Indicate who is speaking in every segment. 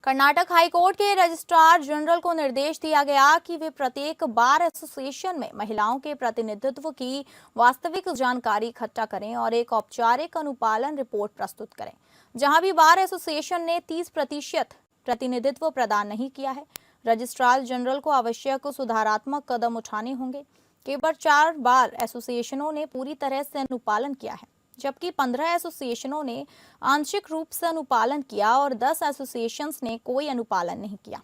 Speaker 1: Karnataka high court के registrar general को निर्देश दिया गया कि वे प्रत्येक बार एसोसिएशन में महिलाओं के प्रतिनिधित्व की वास्तविक जानकारी इकट्ठा करें और एक औपचारिक अनुपालन रिपोर्ट प्रस्तुत करें। जहां भी बार एसोसिएशन ने 30% प्रतिनिधित्व प्रदान नहीं किया है, रजिस्ट्रार जनरल को आवश्यक सुधारात्मक कदम उठाने होंगे। केवल 4 बार एसोसिएशनों ने पूरी तरह से अनुपालन किया है, जबकि 15 एसोसिएशनों ने आंशिक रूप से अनुपालन किया और 10 एसोसिएशंस ने कोई अनुपालन नहीं किया।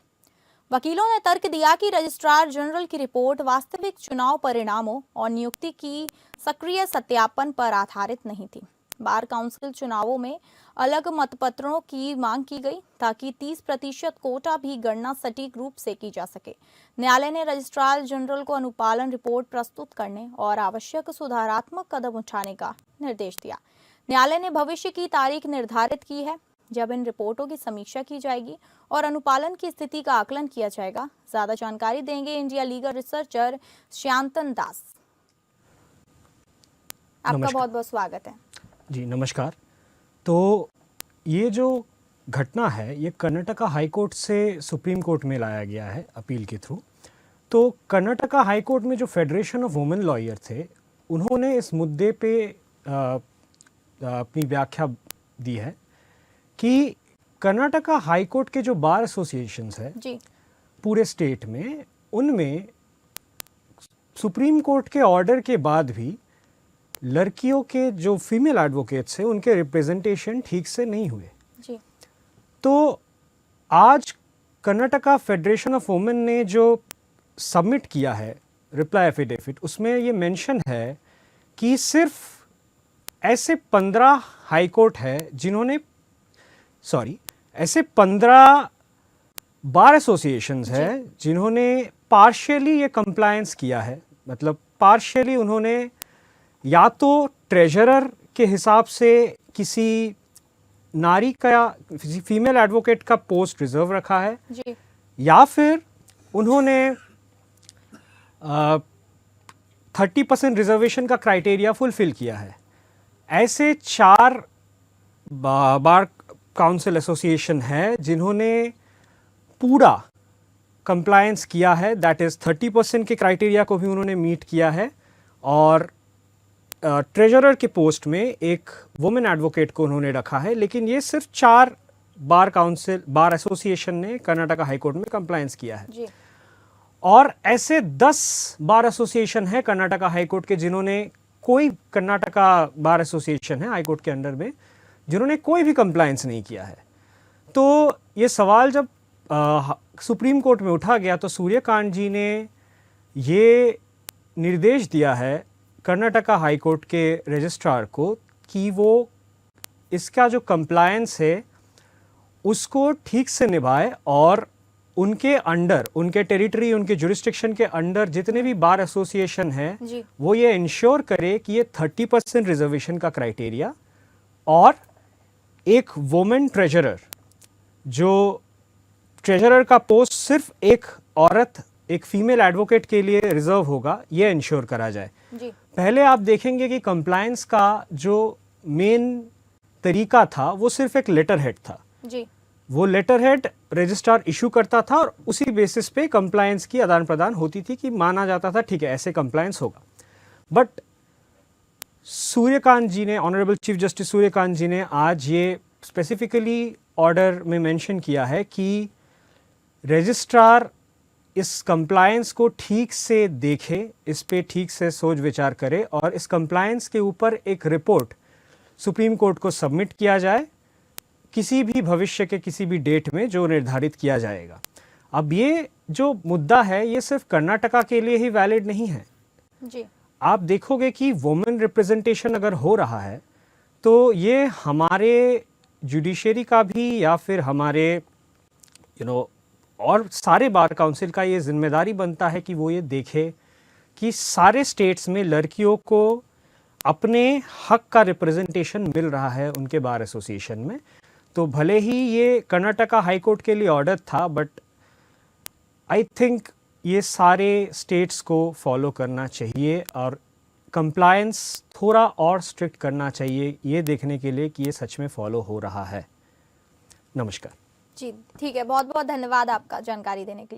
Speaker 1: वकीलों ने तर्क दिया कि रजिस्ट्रार जनरल की रिपोर्ट वास्तविक चुनाव परिणामों और नियुक्ति की सक्रिय सत्यापन पर आधारित नहीं थी। बार काउंसिल चुनावों में अलग मतपत्रों की मांग की गई ताकि 30% कोटा भी गणना सटीक रूप से की जा सके। न्यायालय ने रजिस्ट्रार जनरल को अनुपालन रिपोर्ट प्रस्तुत करने और आवश्यक सुधारात्मक कदम उठाने का निर्देश दिया। न्यायालय ने भविष्य की तारीख निर्धारित की है जब इन रिपोर्टों की समीक्षा की जाएगी और अनुपालन की स्थिति का आकलन किया जाएगा। ज्यादा जानकारी देंगे इंडिया लीगल रिसर्चर श्यांतन दास। आपका बहुत बहुत स्वागत है।
Speaker 2: जी नमस्कार। तो ये जो घटना है ये कर्नाटका हाई कोर्ट से सुप्रीम कोर्ट में लाया गया है अपील के थ्रू। तो कर्नाटका हाई कोर्ट में जो फेडरेशन ऑफ वुमेन लॉयर थे उन्होंने इस मुद्दे पे अपनी व्याख्या दी है कि कर्नाटका हाई कोर्ट के जो बार एसोसिएशंस है
Speaker 1: जी।
Speaker 2: पूरे स्टेट में, उनमें सुप्रीम कोर्ट के ऑर्डर के बाद भी लड़कियों के जो फीमेल एडवोकेट्स हैं उनके रिप्रेजेंटेशन ठीक से नहीं हुए
Speaker 1: जी।
Speaker 2: तो आज कर्नाटका फेडरेशन ऑफ वुमेन ने जो सबमिट किया है रिप्लाई एफिडेविट, उसमें ये मेंशन है कि सिर्फ ऐसे 15 हाई कोर्ट है जिन्होंने ऐसे 15 बार एसोसिएशंस है जिन्होंने पार्शियली ये कंप्लायंस किया है। मतलब पार्शियली उन्होंने या तो ट्रेजरर के हिसाब से किसी नारी का, फीमेल एडवोकेट का पोस्ट रिजर्व रखा है
Speaker 1: जी।
Speaker 2: या फिर उन्होंने 30% रिजर्वेशन का क्राइटेरिया फुलफिल किया है। ऐसे 4 बार काउंसिल एसोसिएशन है जिन्होंने पूरा कंप्लायंस किया है, दैट इज़ 30% के क्राइटेरिया को भी उन्होंने मीट किया है और ट्रेजरर के पोस्ट में एक वुमेन एडवोकेट को उन्होंने रखा है। लेकिन ये सिर्फ 4 बार एसोसिएशन ने कर्नाटका हाई कोर्ट में कंप्लायंस किया है
Speaker 1: जी।
Speaker 2: और ऐसे 10 बार एसोसिएशन है कर्नाटका हाई कोर्ट के जिन्होंने कोई, कर्नाटका बार एसोसिएशन है हाई कोर्ट के अंडर में, जिन्होंने कोई भी कंप्लायंस नहीं किया है। तो ये सवाल जब सुप्रीम कोर्ट में उठा गया तो सूर्यकांत जी ने ये निर्देश दिया है कर्नाटका हाई कोर्ट के रजिस्ट्रार को कि वो इसका जो कंप्लायंस है उसको ठीक से निभाए और उनके अंडर, उनके टेरिटरी, उनके जुरिस्डिक्शन के अंडर जितने भी बार एसोसिएशन हैं वो ये इंश्योर करे कि ये 30% रिजर्वेशन का क्राइटेरिया और एक वुमेन ट्रेजरर, जो ट्रेजरर का पोस्ट सिर्फ एक औरत, एक फीमेल एडवोकेट के लिए रिजर्व होगा, ये इंश्योर करा जाए
Speaker 1: जी।
Speaker 2: पहले आप देखेंगे कि कंप्लायंस का जो मेन तरीका था वो सिर्फ एक लेटर हेड था
Speaker 1: जी।
Speaker 2: वो लेटर हेड रजिस्ट्रार इशू करता था और उसी बेसिस पे कंप्लायंस की आदान प्रदान होती थी कि माना जाता था ठीक है ऐसे कंप्लायंस होगा। बट सूर्यकांत जी ने, ऑनरेबल चीफ जस्टिस सूर्यकांत जी ने आज ये स्पेसिफिकली ऑर्डर में मेंशन किया है कि रजिस्ट्रार इस कंप्लायंस को ठीक से देखे, इस पे ठीक से सोच विचार करे और इस कंप्लायंस के ऊपर एक रिपोर्ट सुप्रीम कोर्ट को सबमिट किया जाए किसी भी भविष्य के किसी भी डेट में जो निर्धारित किया जाएगा। अब ये जो मुद्दा है ये सिर्फ कर्नाटका के लिए ही वैलिड नहीं है
Speaker 1: जी।
Speaker 2: आप देखोगे कि वुमेन रिप्रेजेंटेशन अगर हो रहा है तो ये हमारे जुडिशरी का भी या फिर हमारे और सारे बार काउंसिल का ये जिम्मेदारी बनता है कि वो ये देखे कि सारे स्टेट्स में लड़कियों को अपने हक का रिप्रेजेंटेशन मिल रहा है उनके बार एसोसिएशन में। तो भले ही ये कर्नाटका हाई कोर्ट के लिए ऑर्डर था बट आई थिंक ये सारे स्टेट्स को फॉलो करना चाहिए और कंप्लायंस थोड़ा और स्ट्रिक्ट करना चाहिए ये देखने के लिए कि ये सच में फॉलो हो रहा है। नमस्कार।
Speaker 1: जी ठीक है, बहुत बहुत धन्यवाद आपका जानकारी देने के लिए।